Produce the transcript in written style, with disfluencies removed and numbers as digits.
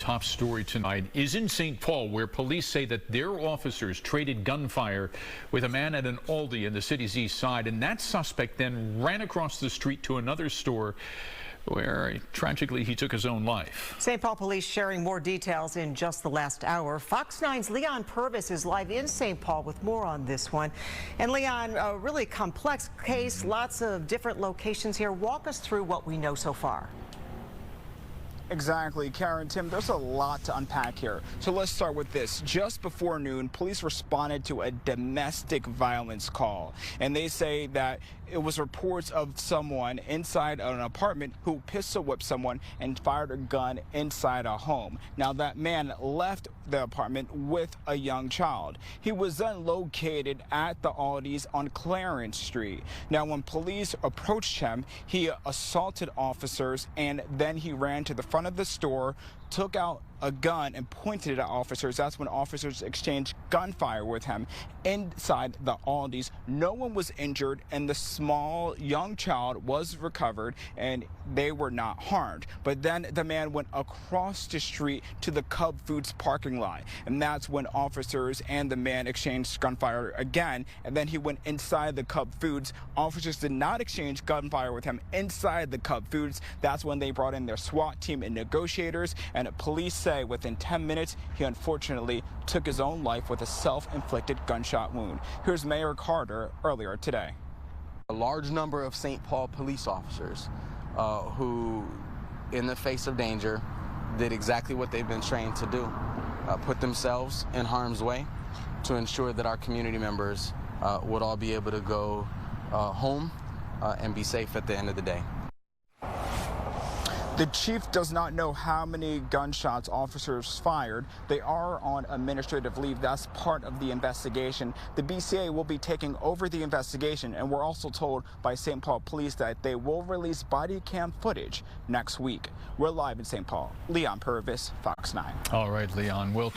top story tonight is in St. Paul, where police say that their officers traded gunfire with a man at an Aldi in the city's east side, and that suspect then ran across the street to another store where tragically he took his own life. St. Paul police sharing more details in just the last hour. Fox 9's Leon Purvis is live in St. Paul with more on this one. And Leon, a really complex case, lots of different locations here. Walk us through what we know so far. Exactly, Karen, Tim, there's a lot to unpack here. So let's start with this. Just before noon, police responded to a domestic violence call, and they say that it was reports of someone inside an apartment who pistol whipped someone and fired a gun inside a home. Now, that man left the apartment with a young child. He was then located at the Aldi's on Clarence Street. Now, when police approached him, he assaulted officers, and then he ran to the front of the store, took out a gun and pointed it at officers. That's when officers exchanged gunfire with him inside the Aldi's. No one was injured, and the small young child was recovered, and they were not harmed. But then the man went across the street to the Cub Foods parking lot, and that's when officers and the man exchanged gunfire again, and then he went inside the Cub Foods. Officers did not exchange gunfire with him inside the Cub Foods. That's when they brought in their SWAT team and negotiators, and police say within 10 minutes, he unfortunately took his own life with a self-inflicted gunshot wound. Here's Mayor Carter earlier today. A large number of St. Paul police officers who, in the face of danger, did exactly what they've been trained to do, put themselves in harm's way to ensure that our community members would all be able to go home and be safe at the end of the day. The chief does not know how many gunshots officers fired. They are on administrative leave. That's part of the investigation. The BCA will be taking over the investigation, and we're also told by St. Paul police that they will release body cam footage next week. We're live in St. Paul. Leon Purvis, Fox 9. All right, Leon. Well,